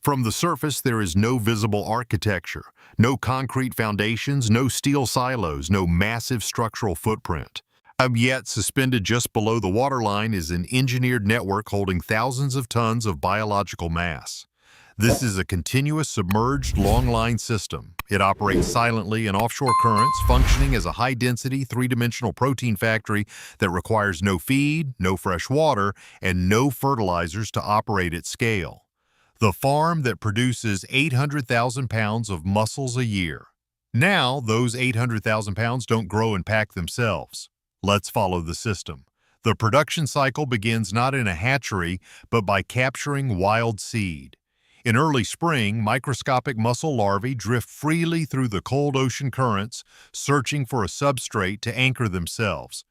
From the surface, there is no visible architecture, no concrete foundations, no steel silos, no massive structural footprint. Yet, suspended just below the waterline is an engineered network holding thousands of tons of biological mass. This is a continuous submerged long-line system. It operates silently in offshore currents, functioning as a high-density, three-dimensional protein factory that requires no feed, no fresh water, and no fertilizers to operate at scale. The farm that produces 800,000 pounds of mussels a year. Now, those 800,000 pounds don't grow and pack themselves. Let's follow the system. The production cycle begins not in a hatchery, but by capturing wild seed. In early spring, microscopic mussel larvae drift freely through the cold ocean currents, searching for a substrate to anchor themselves.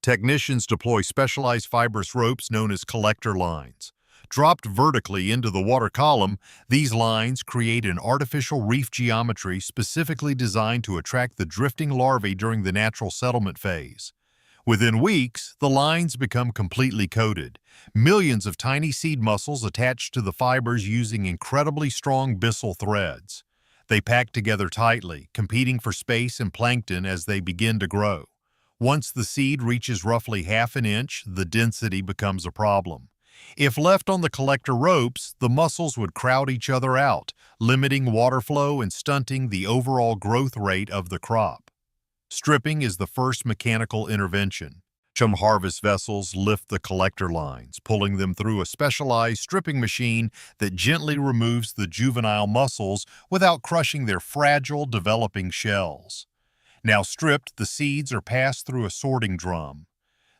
Technicians deploy specialized fibrous ropes known as collector lines. Dropped vertically into the water column, these lines create an artificial reef geometry specifically designed to attract the drifting larvae during the natural settlement phase. Within weeks, the lines become completely coated. Millions of tiny seed mussels attached to the fibers using incredibly strong byssal threads. They pack together tightly, competing for space and plankton as they begin to grow. Once the seed reaches roughly half an inch, the density becomes a problem. If left on the collector ropes, the mussels would crowd each other out, limiting water flow and stunting the overall growth rate of the crop. Stripping is the first mechanical intervention. Some harvest vessels lift the collector lines, pulling them through a specialized stripping machine that gently removes the juvenile mussels without crushing their fragile, developing shells. Now stripped, the seeds are passed through a sorting drum.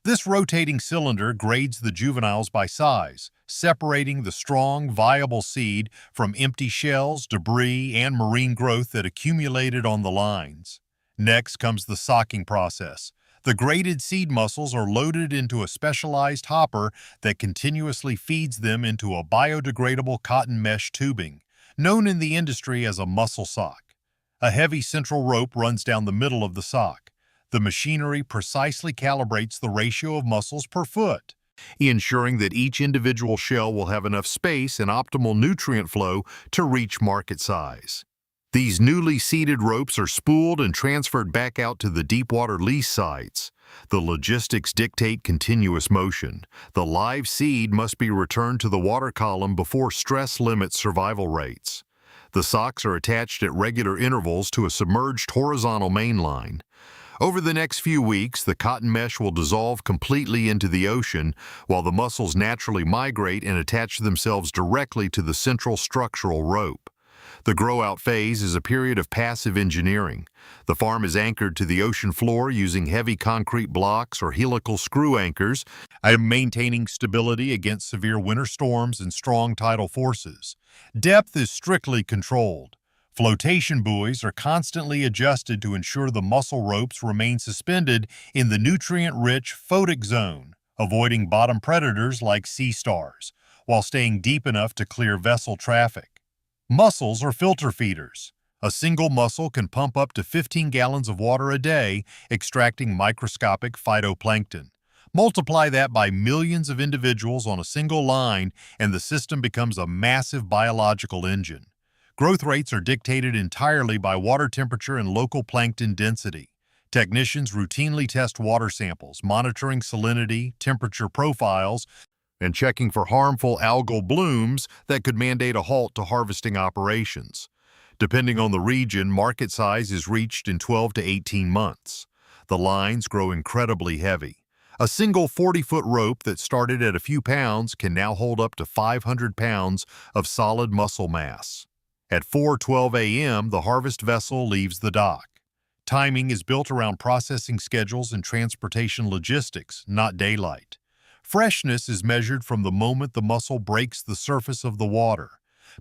This rotating cylinder grades the juveniles by size, separating the strong, viable seed from empty shells, debris, and marine growth that accumulated on the lines. Next comes the socking process. The graded seed mussels are loaded into a specialized hopper that continuously feeds them into a biodegradable cotton mesh tubing, known in the industry as a mussel sock. A heavy central rope runs down the middle of the sock. The machinery precisely calibrates the ratio of mussels per foot, ensuring that each individual shell will have enough space and optimal nutrient flow to reach market size. These newly seeded ropes are spooled and transferred back out to the deepwater lease sites. The logistics dictate continuous motion. The live seed must be returned to the water column before stress limits survival rates. The socks are attached at regular intervals to a submerged horizontal mainline. Over the next few weeks, the cotton mesh will dissolve completely into the ocean, while the mussels naturally migrate and attach themselves directly to the central structural rope. The grow-out phase is a period of passive engineering. The farm is anchored to the ocean floor using heavy concrete blocks or helical screw anchors, maintaining stability against severe winter storms and strong tidal forces. Depth is strictly controlled. Flotation buoys are constantly adjusted to ensure the mussel ropes remain suspended in the nutrient-rich photic zone, avoiding bottom predators like sea stars, while staying deep enough to clear vessel traffic. Mussels are filter feeders. A single mussel can pump up to 15 gallons of water a day, extracting microscopic phytoplankton. Multiply that by millions of individuals on a single line, and the system becomes a massive biological engine. Growth rates are dictated entirely by water temperature and local plankton density. Technicians routinely test water samples, monitoring salinity, temperature profiles, and checking for harmful algal blooms that could mandate a halt to harvesting operations. Depending on the region, market size is reached in 12 to 18 months. The lines grow incredibly heavy. A single 40-foot rope that started at a few pounds can now hold up to 500 pounds of solid mussel mass. At 4:12 a.m., the harvest vessel leaves the dock. Timing is built around processing schedules and transportation logistics, not daylight. Freshness is measured from the moment the mussel breaks the surface of the water.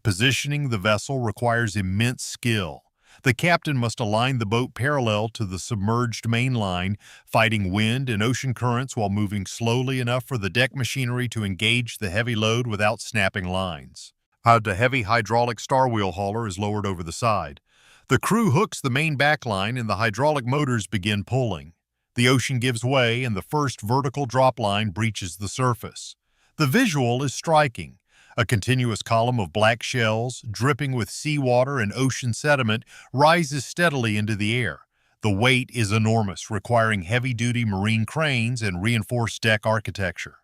Positioning the vessel requires immense skill. The captain must align the boat parallel to the submerged mainline, fighting wind and ocean currents while moving slowly enough for the deck machinery to engage the heavy load without snapping lines. The heavy hydraulic star wheel hauler is lowered over the side. The crew hooks the main backline and the hydraulic motors begin pulling. The ocean gives way and the first vertical drop line breaches the surface. The visual is striking. A continuous column of black shells, dripping with seawater and ocean sediment, rises steadily into the air. The weight is enormous, requiring heavy-duty marine cranes and reinforced deck architecture.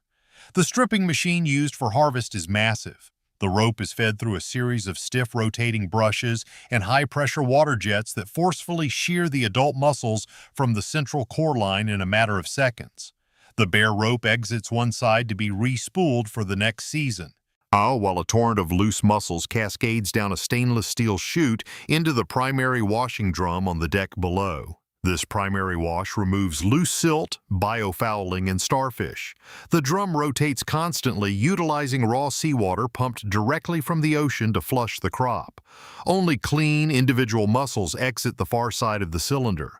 The stripping machine used for harvest is massive. The rope is fed through a series of stiff rotating brushes and high-pressure water jets that forcefully shear the adult mussels from the central core line in a matter of seconds. The bare rope exits one side to be re-spooled for the next season. While a torrent of loose mussels cascades down a stainless steel chute into the primary washing drum on the deck below. This primary wash removes loose silt, biofouling, and starfish. The drum rotates constantly, utilizing raw seawater pumped directly from the ocean to flush the crop. Only clean, individual mussels exit the far side of the cylinder.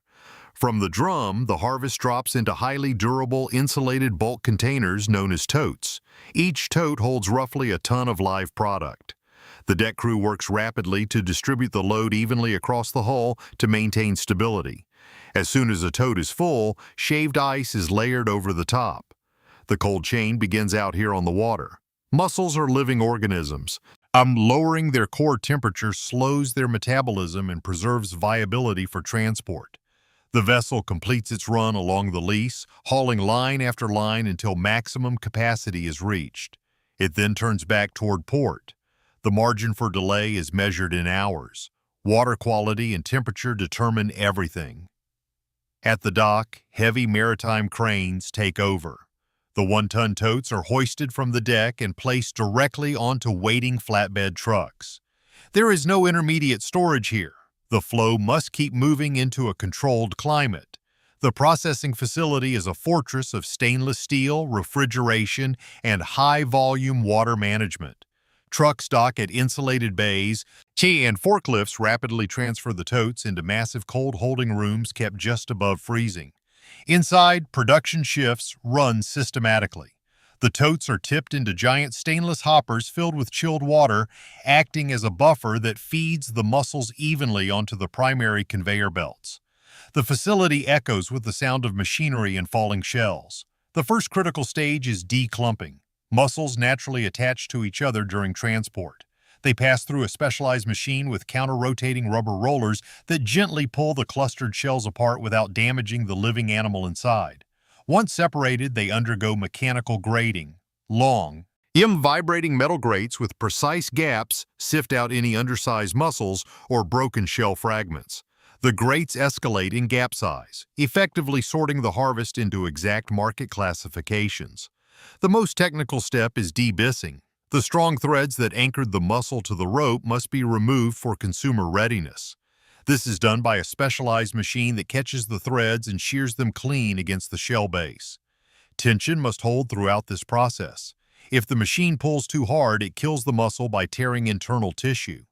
From the drum, the harvest drops into highly durable, insulated bulk containers known as totes. Each tote holds roughly a ton of live product. The deck crew works rapidly to distribute the load evenly across the hull to maintain stability. As soon as a tote is full, shaved ice is layered over the top. The cold chain begins out here on the water. Mussels are living organisms. Lowering their core temperature slows their metabolism and preserves viability for transport. The vessel completes its run along the lease, hauling line after line until maximum capacity is reached. It then turns back toward port. The margin for delay is measured in hours. Water quality and temperature determine everything. At the dock, heavy maritime cranes take over. The one-ton totes are hoisted from the deck and placed directly onto waiting flatbed trucks. There is no intermediate storage here. The flow must keep moving into a controlled climate. The processing facility is a fortress of stainless steel, refrigeration, and high-volume water management. Trucks dock at insulated bays, and forklifts rapidly transfer the totes into massive cold holding rooms kept just above freezing. Inside, production shifts run systematically. The totes are tipped into giant stainless hoppers filled with chilled water, acting as a buffer that feeds the mussels evenly onto the primary conveyor belts. The facility echoes with the sound of machinery and falling shells. The first critical stage is declumping. Mussels naturally attach to each other during transport. They pass through a specialized machine with counter-rotating rubber rollers that gently pull the clustered shells apart without damaging the living animal inside. Once separated, they undergo mechanical grating. Long, vibrating metal grates with precise gaps sift out any undersized mussels or broken shell fragments. The grates escalate in gap size, effectively sorting the harvest into exact market classifications. The most technical step is de-byssing. The strong threads that anchored the mussel to the rope must be removed for consumer readiness. This is done by a specialized machine that catches the threads and shears them clean against the shell base. Tension must hold throughout this process. If the machine pulls too hard, it kills the mussel by tearing internal tissue.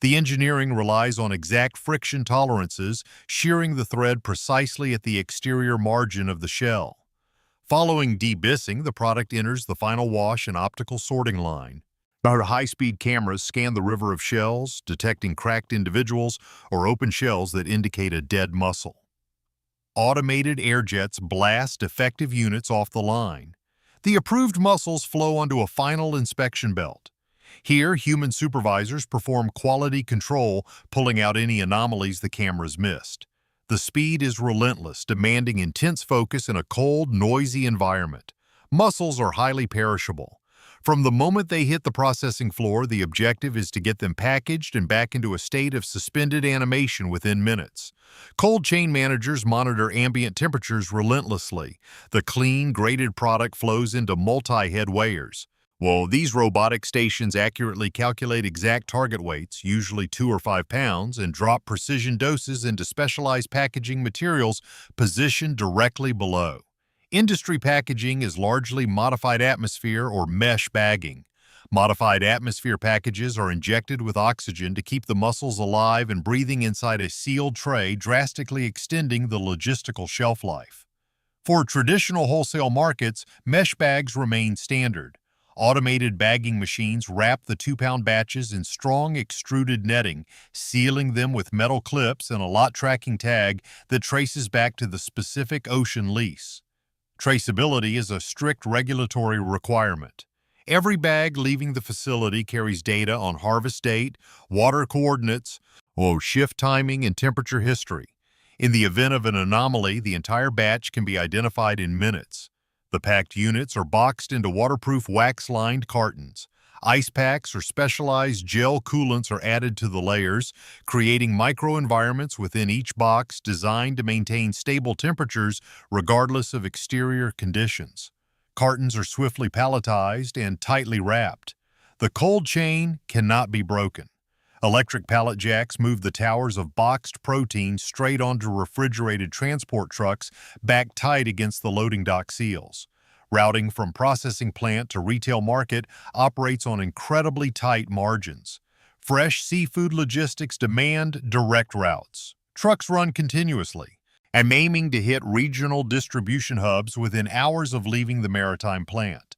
The engineering relies on exact friction tolerances, shearing the thread precisely at the exterior margin of the shell. Following de-byssing, the product enters the final wash and optical sorting line. Our high-speed cameras scan the river of shells, detecting cracked individuals or open shells that indicate a dead mussel. Automated air jets blast defective units off the line. The approved mussels flow onto a final inspection belt. Here, human supervisors perform quality control, pulling out any anomalies the cameras missed. The speed is relentless, demanding intense focus in a cold, noisy environment. Mussels are highly perishable. From the moment they hit the processing floor, the objective is to get them packaged and back into a state of suspended animation within minutes. Cold chain managers monitor ambient temperatures relentlessly. The clean, graded product flows into multi-head weighers. These robotic stations accurately calculate exact target weights, usually 2 or 5 pounds, and drop precision doses into specialized packaging materials positioned directly below. Industry packaging is largely modified atmosphere or mesh bagging. Modified atmosphere packages are injected with oxygen to keep the mussels alive and breathing inside a sealed tray, drastically extending the logistical shelf life. For traditional wholesale markets, mesh bags remain standard. Automated bagging machines wrap the 2-pound batches in strong extruded netting, sealing them with metal clips and a lot tracking tag that traces back to the specific ocean lease. Traceability is a strict regulatory requirement. Every bag leaving the facility carries data on harvest date, water coordinates, shift timing, and temperature history. In the event of an anomaly, the entire batch can be identified in minutes. The packed units are boxed into waterproof wax-lined cartons. Ice packs or specialized gel coolants are added to the layers, creating microenvironments within each box designed to maintain stable temperatures regardless of exterior conditions. Cartons are swiftly palletized and tightly wrapped. The cold chain cannot be broken. Electric pallet jacks move the towers of boxed protein straight onto refrigerated transport trucks backed tight against the loading dock seals. Routing from processing plant to retail market operates on incredibly tight margins. Fresh seafood logistics demand direct routes. Trucks run continuously, and aiming to hit regional distribution hubs within hours of leaving the maritime plant.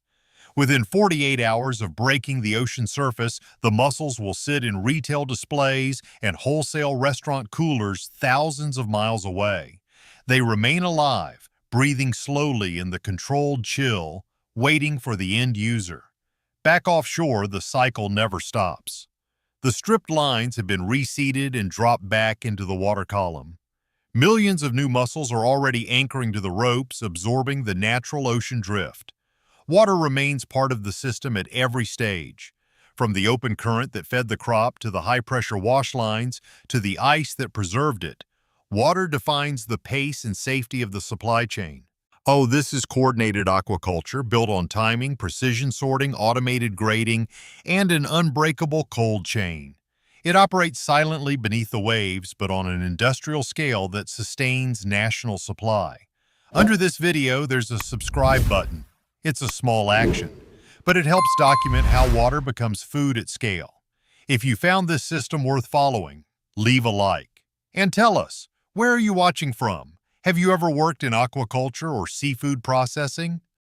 Within 48 hours of breaking the ocean surface, the mussels will sit in retail displays and wholesale restaurant coolers thousands of miles away. They remain alive, breathing slowly in the controlled chill, waiting for the end user. Back offshore, the cycle never stops. The stripped lines have been reseated and dropped back into the water column. Millions of new mussels are already anchoring to the ropes, absorbing the natural ocean drift. Water remains part of the system at every stage, from the open current that fed the crop to the high-pressure wash lines to the ice that preserved it. Water defines the pace and safety of the supply chain. This is coordinated aquaculture built on timing, precision sorting, automated grading, and an unbreakable cold chain. It operates silently beneath the waves, but on an industrial scale that sustains national supply. Under this video, there's a subscribe button. It's a small action, but it helps document how water becomes food at scale. If you found this system worth following, leave a like. And tell us, where are you watching from? Have you ever worked in aquaculture or seafood processing?